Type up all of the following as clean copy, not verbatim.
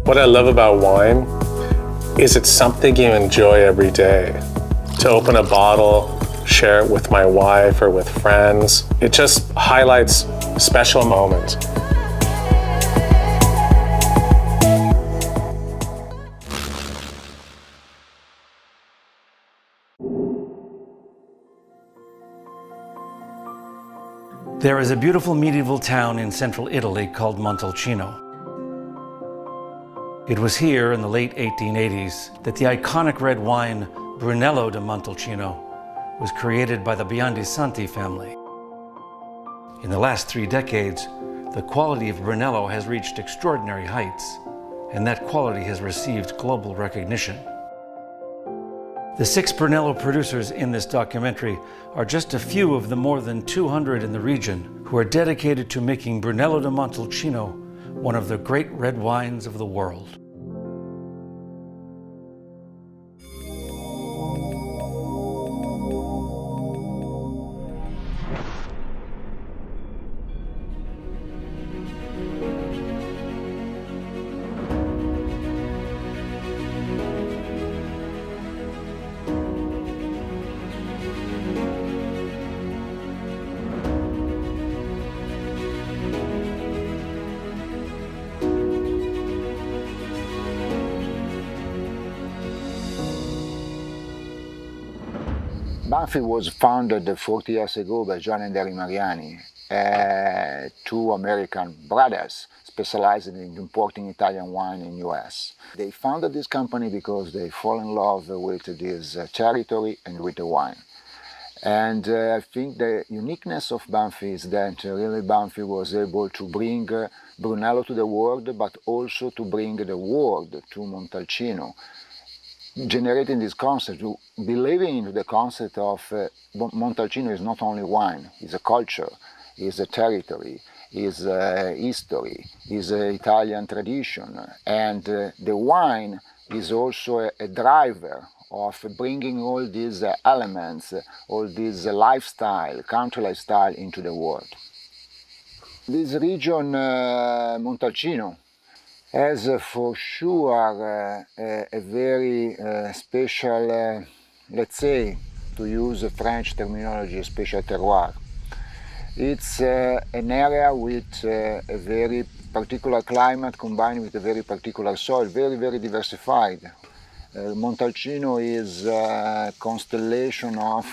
What I love about wine is it's something you enjoy every day. To open a bottle, share it with my wife or with friends, it just highlights special moments. There is a beautiful medieval town in central Italy called Montalcino. It was here in the late 1880s that the iconic red wine Brunello di Montalcino was created by the Biondi Santi family. In the last 3 decades, the quality of Brunello has reached extraordinary heights, and that quality has received global recognition. The 6 Brunello producers in this documentary are just a few of the more than 200 in the region who are dedicated to making Brunello di Montalcino one of the great red wines of the world. Banfi was founded 40 years ago by John and Harry Mariani, 2 American brothers specialized in importing Italian wine in US. They founded this company because they fall in love with this territory and with the wine. And I think the uniqueness of Banfi is that really Banfi was able to bring Brunello to the world, but also to bring the world to Montalcino, generating this concept, believing in the concept of Montalcino is not only wine, it's a culture, it's a territory, it's a history, it's an Italian tradition, and the wine is also a driver of bringing all these elements, all this lifestyle, country lifestyle into the world. This region, Montalcino, has for sure a very special, let's say, to use a French terminology, a special terroir. It's an area with a very particular climate combined with a very particular soil, very, very diversified. Montalcino is a constellation of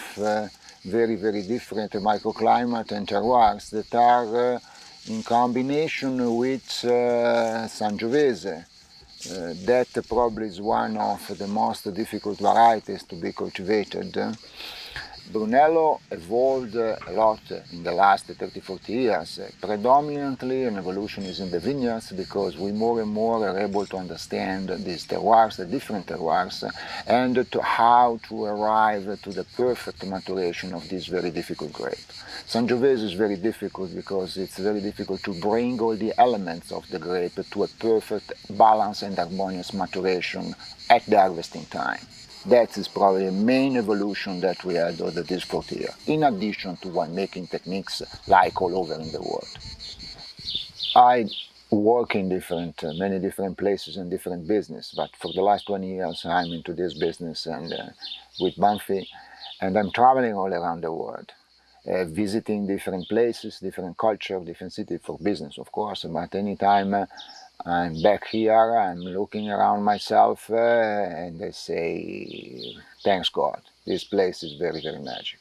very, very different microclimate and terroirs that are in combination with Sangiovese. That probably is one of the most difficult varieties to be cultivated. Brunello evolved a lot in the last 30-40 years. Predominantly an evolution is in the vineyards because we more and more are able to understand these terroirs, the different terroirs, and to how to arrive to the perfect maturation of this very difficult grape. Sangiovese is very difficult because it's very difficult to bring all the elements of the grape to a perfect balance and harmonious maturation at the harvesting time. That is probably the main evolution that we had over this 40 years, in addition to winemaking techniques like all over in the world. I work in many different places and different business, but for the last 20 years I'm into this business and with Banfi, and I'm traveling all around the world, visiting different places, different culture, different cities for business, of course, but anytime I'm back here, I'm looking around myself and I say, thanks God, this place is very, very magic.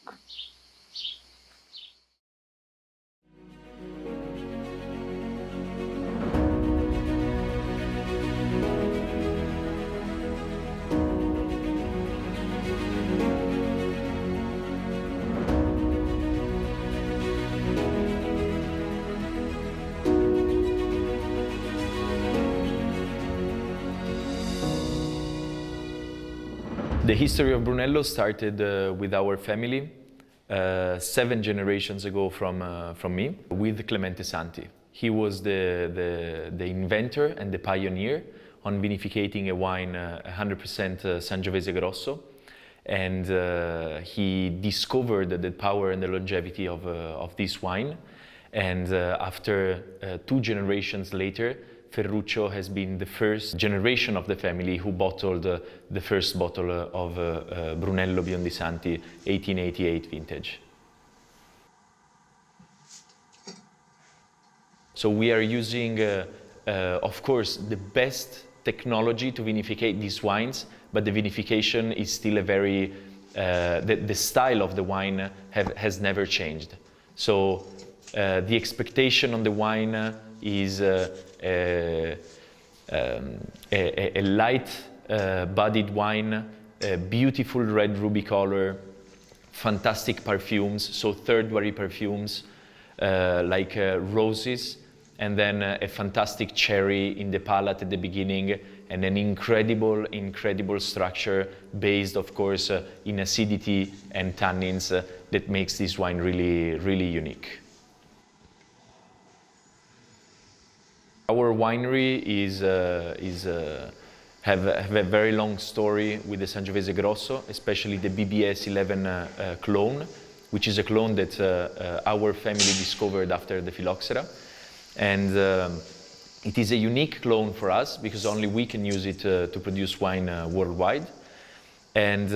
The history of Brunello started with our family 7 generations ago from me, with Clemente Santi. He was the inventor and the pioneer on vinificating a wine 100% Sangiovese Grosso, and he discovered the power and the longevity of this wine. And after 2 generations later, Ferruccio has been the first generation of the family who bottled the first bottle of Brunello Biondi Santi 1888 vintage. So we are using, of course, the best technology to vinificate these wines, but the vinification is still a very, the style of the wine has never changed. So the expectation on the wine is a light-bodied wine, a beautiful red ruby color, fantastic perfumes, so third-wary perfumes like roses, and then a fantastic cherry in the palate at the beginning, and an incredible structure based, of course, in acidity and tannins that makes this wine really unique. Our winery have a very long story with the Sangiovese Grosso, especially the BBS 11 clone, which is a clone that our family discovered after the phylloxera. And it is a unique clone for us because only we can use it to produce wine worldwide. And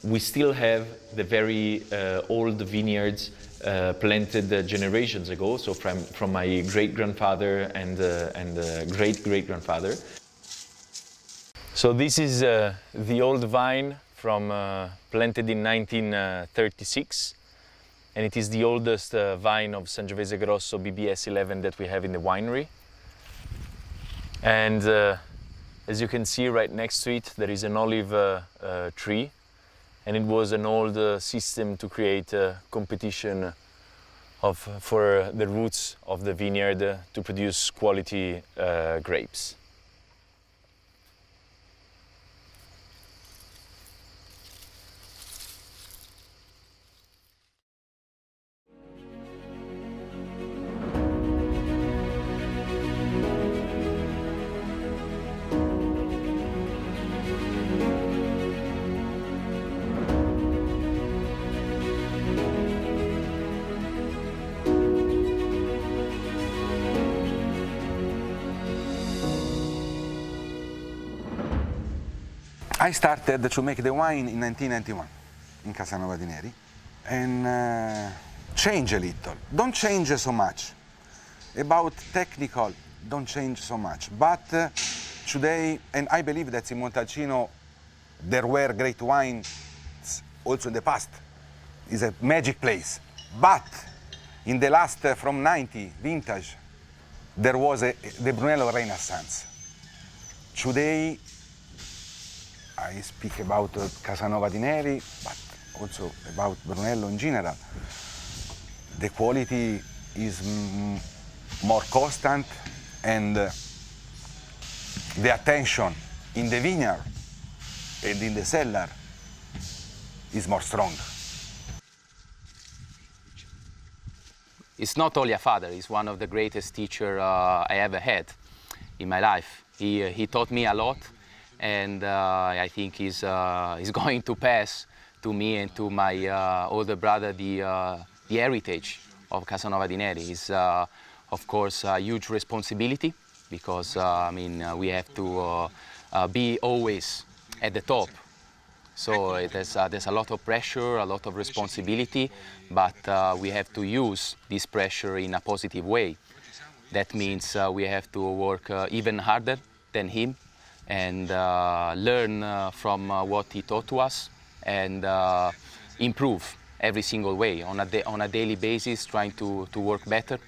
we still have the very old vineyards planted generations ago, so from my great-grandfather and great-great-grandfather. So this is the old vine from planted in 1936, and it is the oldest vine of Sangiovese Grosso BBS 11 that we have in the winery. And as you can see right next to it, there is an olive tree, and it was an old system to create a competition for the roots of the vineyard to produce quality grapes. I started to make the wine in 1991 in Casanova di Neri, and change a little. Don't change so much. About technical, don't change so much. But today, and I believe that in Montalcino there were great wines also in the past. It's a magic place. But in the last, from 90 vintage, there was the Brunello Renaissance. Today, I speak about Casanova di Neri, but also about Brunello in general. The quality is more constant, and the attention in the vineyard and in the cellar is more strong. It's not only a father, he's one of the greatest teachers I ever had in my life. He taught me a lot, and I think he's going to pass to me and to my older brother the heritage of Casanova di Neri. It's of course a huge responsibility, because I mean we have to be always at the top. So there's a lot of pressure, a lot of responsibility, but we have to use this pressure in a positive way. That means we have to work even harder than him, and learn from what he taught to us, and improve every single way on a daily basis, trying to work better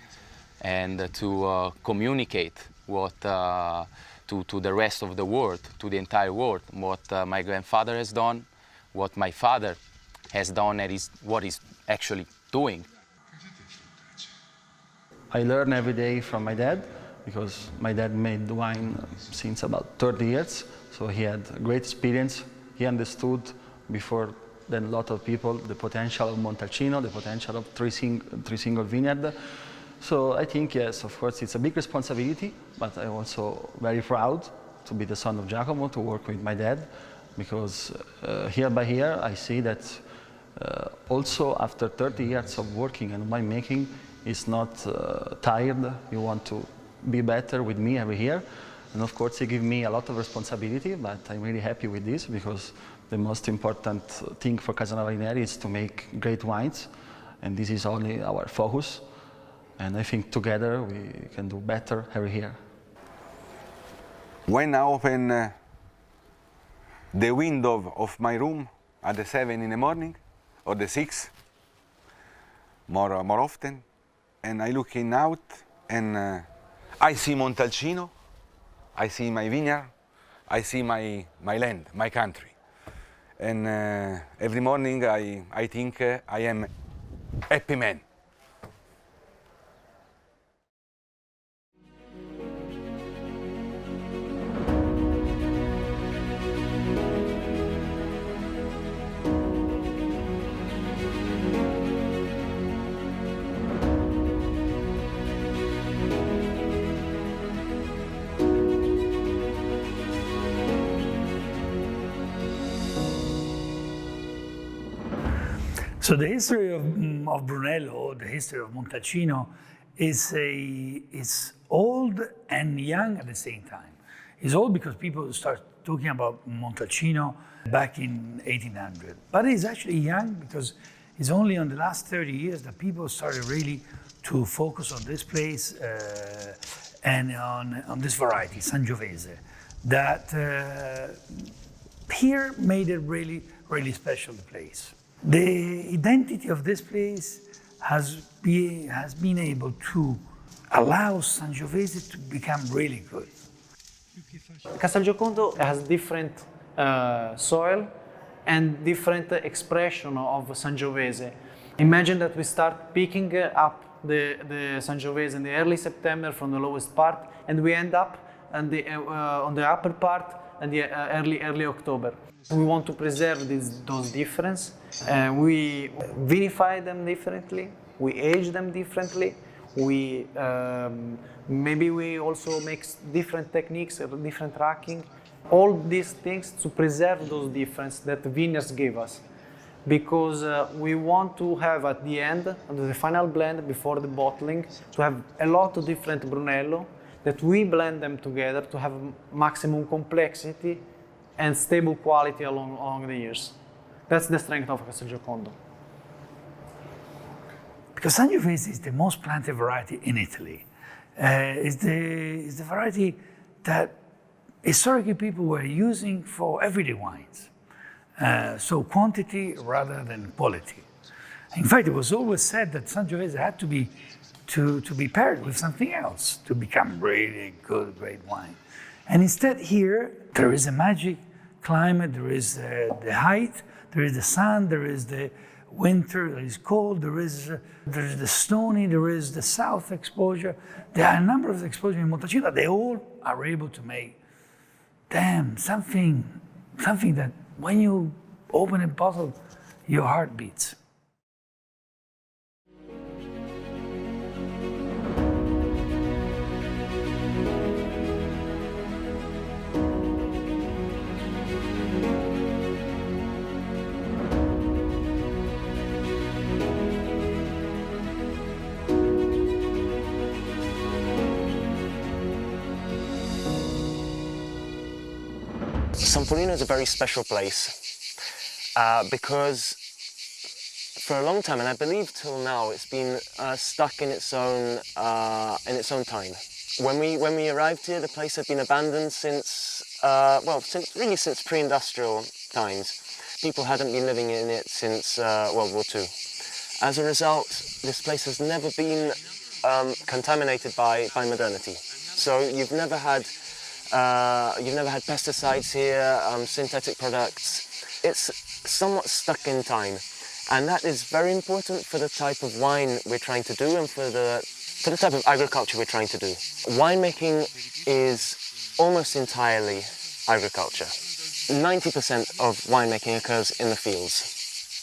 and to communicate what to the rest of the world, to the entire world, what my grandfather has done, what my father has done, and what he's actually doing. I learn every day from my dad, because my dad made wine since about 30 years, so he had great experience. He understood before than a lot of people the potential of Montalcino, the potential of three single vineyard. So I think, yes, of course, it's a big responsibility, but I'm also very proud to be the son of Giacomo, to work with my dad, because year by year I see that also after 30 years of working and winemaking, it's not tired. You want to be better with me every year. And of course, he gives me a lot of responsibility, but I'm really happy with this because the most important thing for Casanova di Neri is to make great wines, and this is only our focus. And I think together we can do better every year. When I open the window of my room at the 7 in the morning, or the 6, more often, and I looking out, and I see Montalcino, I see my vineyard, I see my land, my country. And every morning I think I am happy man. So the history of Brunello, the history of Montalcino, is old and young at the same time. It's old because people start talking about Montalcino back in 1800. But it's actually young because it's only on the last 30 years that people started really to focus on this place and on this variety, Sangiovese, that here made it really, really special place. The identity of this place has been able to allow Sangiovese to become really good. CastelGiocondo has different soil and different expression of Sangiovese. Imagine that we start picking up the Sangiovese in the early September from the lowest part, and we end up on the upper part in the early October. We want to preserve those differences. We vinify them differently. We age them differently. Maybe we also make different techniques, different racking. All these things to preserve those differences that the vineyards give us. Because we want to have at the end, under the final blend before the bottling, to have a lot of different Brunello, that we blend them together to have maximum complexity and stable quality along the years. That's the strength of CastelGiocondo. Because Sangiovese is the most planted variety in Italy. It's the variety that historically people were using for everyday wines. So quantity rather than quality. In fact, it was always said that Sangiovese had to be paired with something else to become really good, great wine. And instead here, there is a magic climate, there is the height, there is the sun, there is the winter, there is cold, there is the stony, there is the south exposure. There are a number of exposures in Montalcino. They all are able to make, something that when you open a bottle, your heart beats. San Polino is a very special place because for a long time, and I believe till now, it's been stuck in its own time. When we arrived here, the place had been abandoned since since pre-industrial times. People hadn't been living in it since World War II. As a result, this place has never been contaminated by modernity. So you've never had pesticides here, synthetic products. It's somewhat stuck in time, and that is very important for the type of wine we're trying to do and for the type of agriculture we're trying to do. Winemaking is almost entirely agriculture. 90% of winemaking occurs in the fields.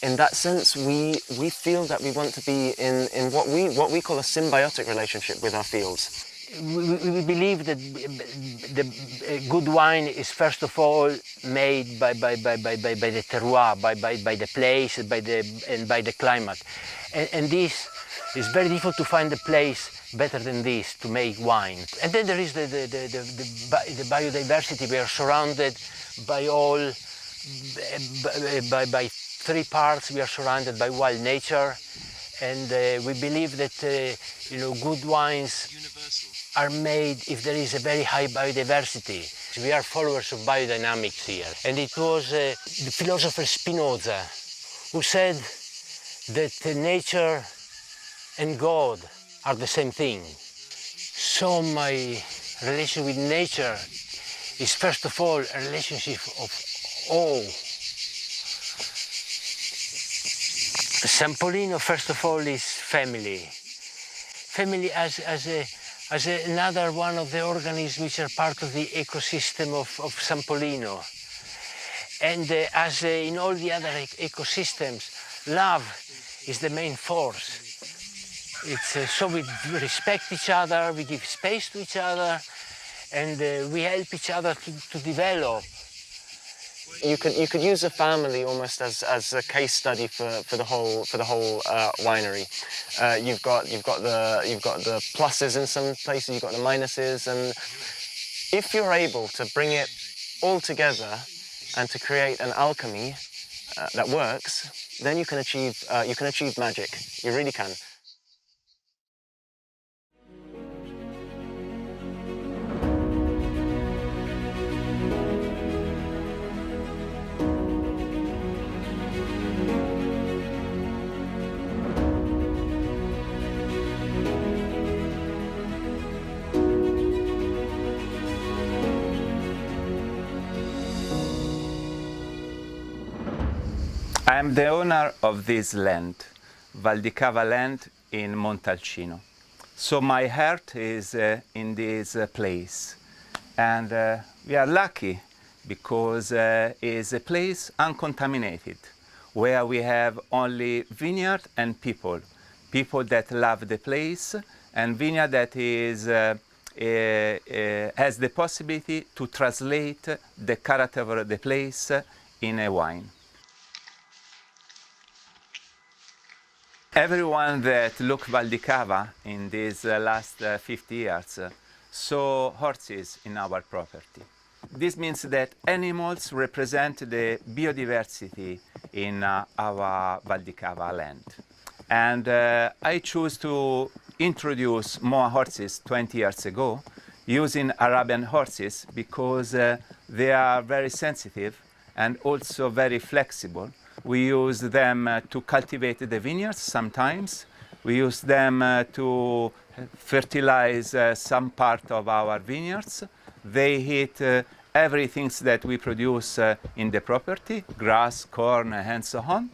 In that sense, we feel that we want to be in what we call a symbiotic relationship with our fields. We believe that the good wine is first of all made by the terroir, by the place, by the climate, and this It's very difficult to find a place better than this to make wine. And then there is the biodiversity. We are surrounded by by 3 parts. We are surrounded by wild nature, and we believe that good wines are made if there is a very high biodiversity. We are followers of biodynamics here, and it was the philosopher Spinoza who said that nature and God are the same thing. So my relation with nature is first of all a relationship of awe. San Polino, first of all, is family. Family as another one of the organisms which are part of the ecosystem of San Polino. And as in all the other ecosystems, love is the main force. It's so we respect each other, we give space to each other, and we help each other to develop. You could use a family almost as a case study for the whole winery. You've got the pluses in some places, you've got the minuses, and if you're able to bring it all together and to create an alchemy that works, then you can achieve magic. You really can. I am the owner of this land, Valdicava land in Montalcino. So my heart is in this place. And we are lucky because it's a place uncontaminated, where we have only vineyard and people that love the place, and vineyard that is has the possibility to translate the character of the place in a wine. Everyone that looked Valdicava in these last 50 years saw horses in our property. This means that animals represent the biodiversity in our Valdicava land. And I chose to introduce more horses 20 years ago using Arabian horses because they are very sensitive and also very flexible. We use them to cultivate the vineyards sometimes. We use them to fertilize some part of our vineyards. They eat everything that we produce in the property, grass, corn, and so on.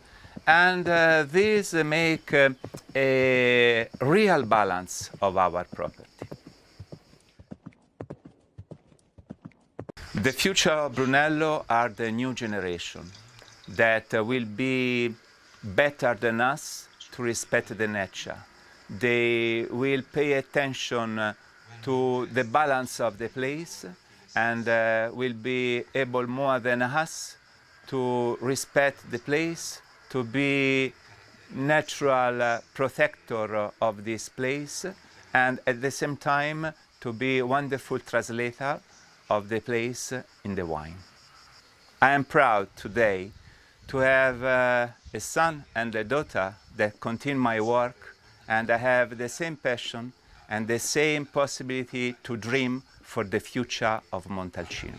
And these make a real balance of our property. The future of Brunello are the new generation that will be better than us to respect the nature. They will pay attention to the balance of the place and will be able more than us to respect the place, to be natural protector of this place, and at the same time to be wonderful translator of the place in the wine. I am proud today to have a son and a daughter that continue my work, and I have the same passion and the same possibility to dream for the future of Montalcino.